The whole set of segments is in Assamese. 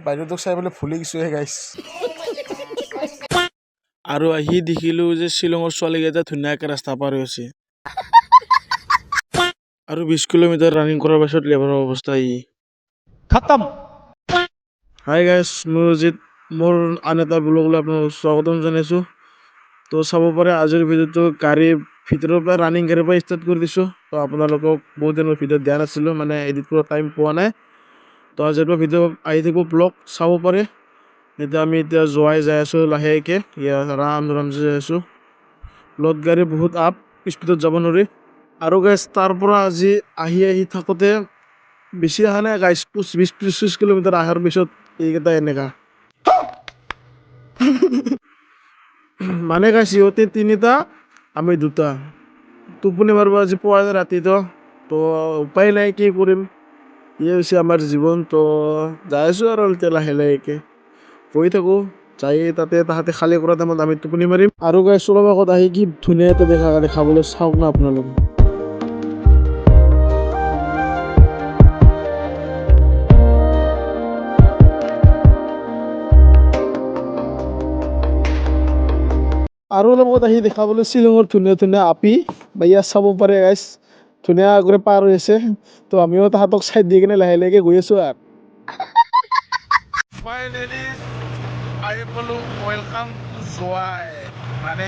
বাইদেউটোক চাই পেলাই ভুলি গৈছোহে গাইছ। আৰু আহি দেখিলোঁ যে শ্বিলঙৰ ছোৱালীকেইটা ধুনীয়াকৈ ৰাস্তা পাৰ হৈ আছে। আৰু 20 কিলোমিটাৰ ৰানিং কৰাৰ পাছত লেবাৰৰ অৱস্থা ই খতম। হাই গাইছ, মোৰ অজিত, মোৰ আন এটা ব্লগলৈ আপোনালোকক স্বাগতম জনাইছোঁ। তো চাব পাৰে আজিৰ ভিডিঅ'টো গাড়ীৰ ভিতৰৰ পৰা ৰানিং গাড়ীৰ পৰা ষ্টাৰ্ট কৰি দিছোঁ। তো আপোনালোকক বহুত দিনৰ ভিডিঅ' দিয়া নাছিলোঁ, মানে এডিট কৰাৰ টাইম পোৱা নাই। তো আজিৰ পৰা ভিডিঅ' আহি থাকিব, ব্লগ চাব পাৰে। আমি এতিয়া যাই আছোঁ লাহেকৈ, ৰাম যাই আছোঁ। লগত গাড়ী বহুত আপ, স্পীডত যাব নোৱাৰি। আৰু গাইছ তাৰ পৰা আজি আহি থাকোঁতে বেছি অহা নাই গাইছ, 20-25 কিলোমিটাৰ অহাৰ পিছত এইকেইটা এনেকা মানে গাইছ সিহঁতে 3টা আমি 2টা। টোপনি মাৰিব আজি পোৱা যায় ৰাতিটো, তো উপায় নাই, কি কৰিম। ইয়ে হৈছে আমাৰ জীৱন। তো যাই আছোঁ আৰু এতিয়া লাহেকৈ বহি থাকোঁ, যাই তাতে তাহাঁতে খালী কৰা টাইমত আমি টোপনি মাৰিম। আৰু গাইছ অলপ আগত আহি কি ধুনীয়া এটা দেখাবলৈ চাওক না আপোনালোকে। আৰু অলপ আগত আহি দেখাবলৈ শ্বিলঙৰ ধুনীয়া আপি বা ইয়াত চাব পাৰে গাইছ, ধুনীয়া কৰি পাৰ হৈ আছে। তো আমিও তাহাঁতক চাইড দি কিনে লাহেকৈ গৈ আছোঁ আৰু ফাইনেলি আহি পালোঁ। ৱেলকাম টু জোৱাই, মানে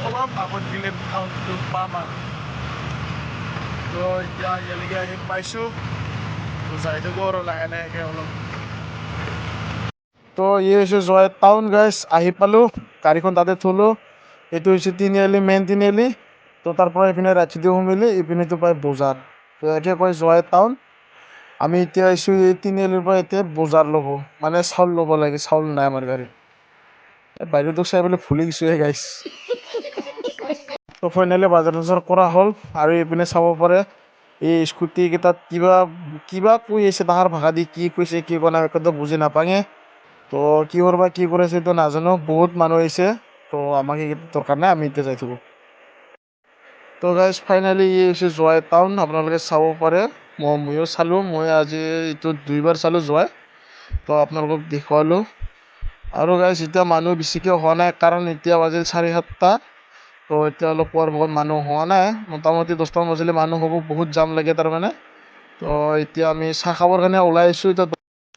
অলপ আগত দিলে টাউনটো পাম আৰু। তো এতিয়া ইয়ালৈকে আহি পাইছোঁ, তো যাই থাকোঁ আৰু লাহেকৈ অলপ। তো হৈছে জয় টাউন গাইছ, আহি পালোঁ, গাড়ীখন তাতে থলোঁ। এইটো হৈছে তিনিআলি, মেইন তিনিআলি। তো তাৰ পৰা এইপিনে ৰাতিটো সোমালে, এইপিনেতো পায় বজাৰ। তো এতিয়া কয় জয় টাউন। আমি এতিয়া আহিছোঁ এই তিনিআলিৰ পৰা, এতিয়া বজাৰ ল'ব, মানে চাউল ল'ব লাগে, চাউল নাই আমাৰ গাড়ীত। বাইদেউটোক চাই পেলাই ভুলি গৈছোহে গাইছ। তো ফাইনেলি বজাৰ কৰা হ'ল। আৰু এইপিনে চাব পাৰে এই স্কুটিকেইটাত কিবা কৈ আছে, তাহাৰ ভাষা দি কি কৈছে কি কোৱা নাই একোটো বুজি নাপাঙে। তো কিহৰ বা কি কৰিছে এইটো নাজানো, বহুত মানুহ আহিছে। তো আমাক এইকেইটা দৰকাৰ নাই, আমি এতিয়া যাই থাকোঁ। তো গাইজ ফাইনেলি ই হৈছে জোৱাই টাউন, আপোনালোকে চাব পাৰে। ময়ো চালোঁ, মই আজি এইটো 2বাৰ চালোঁ জোৱাই। তো আপোনালোকক দেখুৱালোঁ। আৰু গাইজ এতিয়া মানুহ বেছিকৈ হোৱা নাই, কাৰণ এতিয়া বাজিল 7:30। তো এতিয়া অলপ পুৱাৰ ভাগত মানুহ হোৱা নাই, মোটামুটি 10টামান বাজিলে মানুহ হ'ব, বহুত জাম লাগে তাৰমানে। তো এতিয়া আমি চাহ খাবৰ কাৰণে ওলাই আহিছোঁ এতিয়া।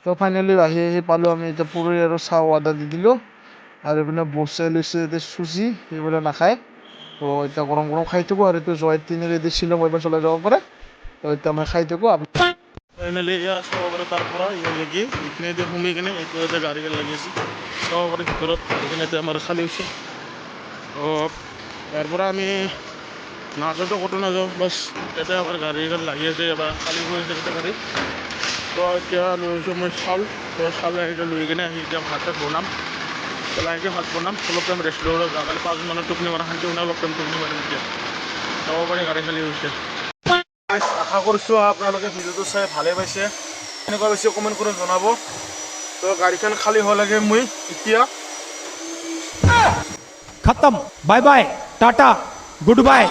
তো ফাইনেলি আহি পালোঁ আমি এতিয়া, পুৰি আৰু চাহ অৰ্ডাৰ দি দিলোঁ। আৰু এইপিনে বছে লৈছে এতিয়া চুজি, সেইবিলাক নাখায়। তো এতিয়া গৰম খাই থাকোঁ। আৰু এইটো জয় তিনিআলি শ্বিলং এইবাৰ চলাই যাব পাৰে। তো এতিয়া মই খাই থাকোঁ। ফাইনেলি এয়া চাব পাৰে, তাৰ পৰা ইয়ালৈকে এইপিনে এতিয়া সোমাই কিনে এইটো এতিয়া গাড়ী লাগি আছে, চাব পাৰে ভিতৰত গাড়ীখিনি এতিয়া আমাৰ খালী হৈছে। তো ইয়াৰ পৰা আমি নাযাওঁতো ক'তো নাযাওঁ, বাছ এতিয়া আমাৰ গাড়ী লাগি আছে বা খালী হৈ আছে এতিয়া গাড়ী। তো এতিয়া লৈ আহিছোঁ মই চাউল। তো চাউল লৈ কিনে আহি এতিয়া ভাত বনাম, লাহেকৈ ভাত বনাম, অলপ টাইম ৰেষ্ট লৈ যাওঁ। কালি 5 মানত টোপনি মাৰা শান্তি মানে অলপ টাইম টোপনি মাৰিম এতিয়া। চাব পাৰি গাড়ী খালী হৈছে। আশা কৰিছোঁ আপোনালোকে ভিডিঅ'টো চাই ভালেই পাইছে। কেনেকুৱা পাইছে কমেণ্ট কৰি জনাব। তো গাড়ীখন খালী হোৱা লাগে মই এতিয়া खत्म। Bye bye, tata, good bye.